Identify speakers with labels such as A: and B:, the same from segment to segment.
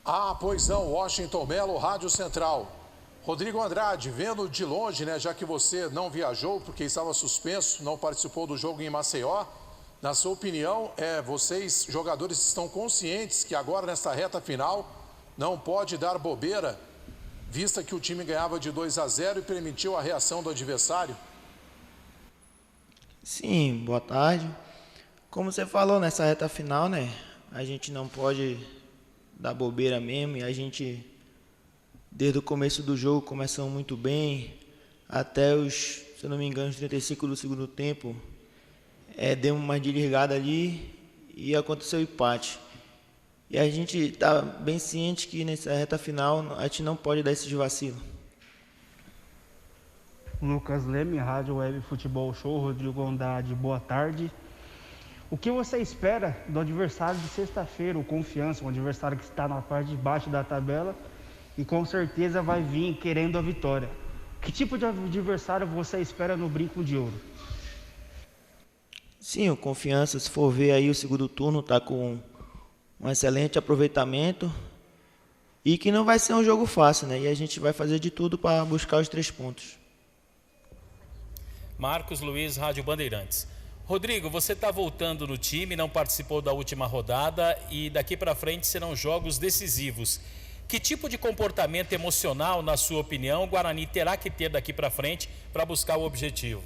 A: Ah, pois não, Washington Melo, Rádio Central. Rodrigo Andrade, vendo de longe, né, já que você não viajou porque estava suspenso, não participou do jogo em Maceió, na sua opinião, vocês, jogadores, estão conscientes que agora, nesta reta final, não pode dar bobeira, vista que o time ganhava de 2-0 e permitiu a reação do adversário?
B: Sim, boa tarde. Como você falou, nessa reta final, né, a gente não pode dar bobeira mesmo, e a gente, desde o começo do jogo, começamos muito bem, até se eu não me engano, os 35 do segundo tempo, deu uma desligada ali e aconteceu o empate. E a gente está bem ciente que nessa reta final a gente não pode dar esses vacilos.
C: Lucas Leme, Rádio Web Futebol Show. Rodrigo Andrade, boa tarde. O que você espera do adversário de sexta-feira, o Confiança, um adversário que está na parte de baixo da tabela e com certeza vai vir querendo a vitória? Que tipo de adversário você espera no Brinco de Ouro?
B: Sim, o Confiança, se for ver aí o segundo turno, está com um excelente aproveitamento e que não vai ser um jogo fácil, né? E a gente vai fazer de tudo para buscar os 3 pontos.
D: Marcos Luiz, Rádio Bandeirantes. Rodrigo, você está voltando no time, não participou da última rodada e daqui para frente serão jogos decisivos. Que tipo de comportamento emocional, na sua opinião, o Guarani terá que ter daqui para frente para buscar o objetivo?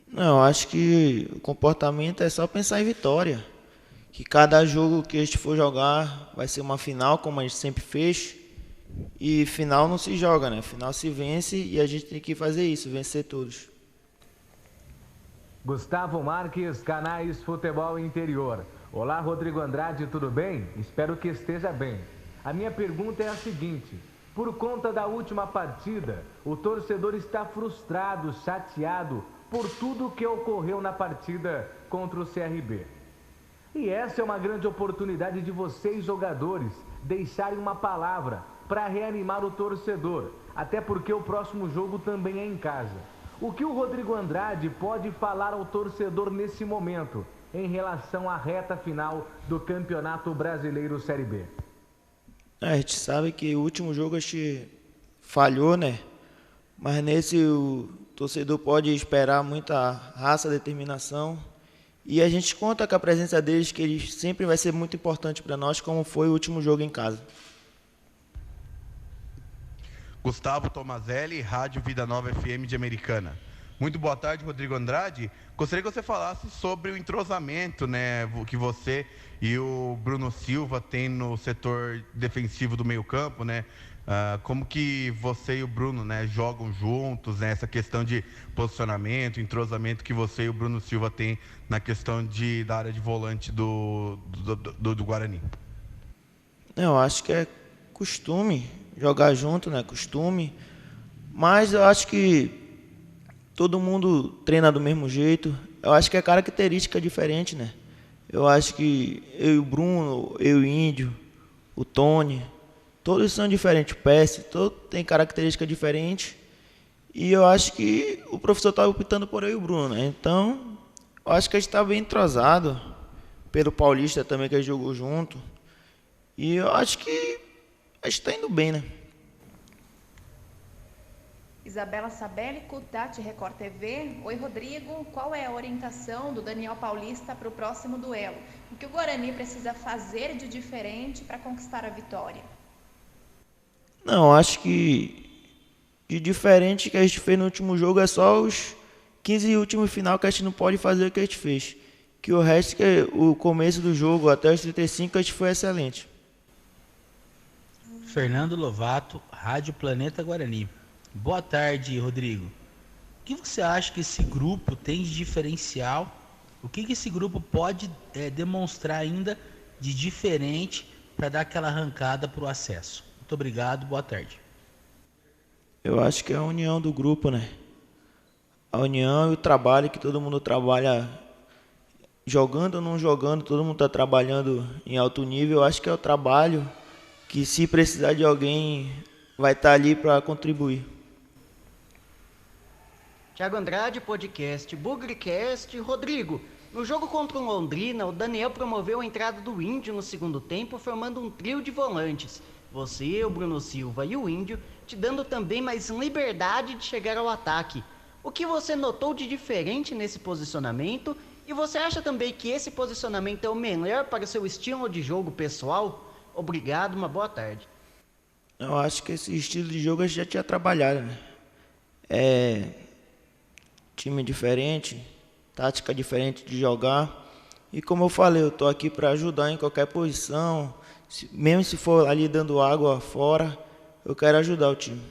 B: Não, acho que o comportamento é só pensar em vitória. Que cada jogo que a gente for jogar vai ser uma final, como a gente sempre fez. E final não se joga, né? Final se vence e a gente tem que fazer isso, vencer todos.
E: Gustavo Marques, Canais Futebol Interior. Olá, Rodrigo Andrade, tudo bem? Espero que esteja bem. A minha pergunta é a seguinte: por conta da última partida, o torcedor está frustrado, chateado por tudo que ocorreu na partida contra o CRB. E essa é uma grande oportunidade de vocês, jogadores, deixarem uma palavra para reanimar o torcedor, até porque o próximo jogo também é em casa. O que o Rodrigo Andrade pode falar ao torcedor nesse momento, em relação à reta final do Campeonato Brasileiro Série B?
B: A gente sabe que o último jogo a gente falhou, né? Mas nesse o torcedor pode esperar muita raça, determinação. E a gente conta com a presença deles, que eles sempre vai ser muito importante para nós, como foi o último jogo em casa.
F: Gustavo Tomazelli, Rádio Vida Nova FM de Americana. Muito boa tarde, Rodrigo Andrade. Gostaria que você falasse sobre o entrosamento, né, que você e o Bruno Silva têm no setor defensivo do meio-campo, né? Como que você e o Bruno, né, jogam juntos, né? Essa questão de posicionamento, entrosamento que você e o Bruno Silva têm na questão da área de volante do Guarani.
B: Eu acho que é costume jogar junto, né? Costume. Mas eu acho que todo mundo treina do mesmo jeito. Eu acho que é característica diferente, né? Eu acho que eu e o Bruno, eu e o Índio, o Tony, todos são diferentes. O PS, todo tem característica diferente. E eu acho que o professor está optando por eu e o Bruno, né? Então, eu acho que a gente está bem entrosado. Pelo Paulista também, que a gente jogou junto. E eu acho que a gente está indo bem, né?
G: Isabela Sabelli, Cutati Record TV. Oi, Rodrigo. Qual é a orientação do Daniel Paulista para o próximo duelo? O que o Guarani precisa fazer de diferente para conquistar a vitória?
B: Não, acho que de diferente que a gente fez no último jogo é só os 15 últimos final que a gente não pode fazer o que a gente fez. Que o resto, que o começo do jogo até os 35, a gente foi excelente.
H: Fernando Lovato, Rádio Planeta Guarani. Boa tarde, Rodrigo. O que você acha que esse grupo tem de diferencial? O que esse grupo pode demonstrar ainda de diferente para dar aquela arrancada para o acesso? Muito obrigado, boa tarde.
B: Eu acho que é a união do grupo, né? A união e o trabalho, que todo mundo trabalha jogando ou não jogando, todo mundo está trabalhando em alto nível. Eu acho que é o trabalho que, se precisar de alguém, vai estar ali para contribuir.
I: Tiago Andrade, podcast Bugrecast. Rodrigo, No jogo contra o Londrina, o Daniel promoveu a entrada do Índio no segundo tempo, formando um trio de volantes. Você, o Bruno Silva e o Índio, te dando também mais liberdade de chegar ao ataque. O que você notou de diferente nesse posicionamento? E você acha também que esse posicionamento é o melhor para o seu estilo de jogo pessoal? Obrigado, uma boa tarde.
B: Eu acho que esse estilo de jogo a gente já tinha trabalhado, né? Time diferente, tática diferente de jogar. E como eu falei, eu estou aqui para ajudar em qualquer posição. Mesmo se for ali dando água fora, eu quero ajudar o time.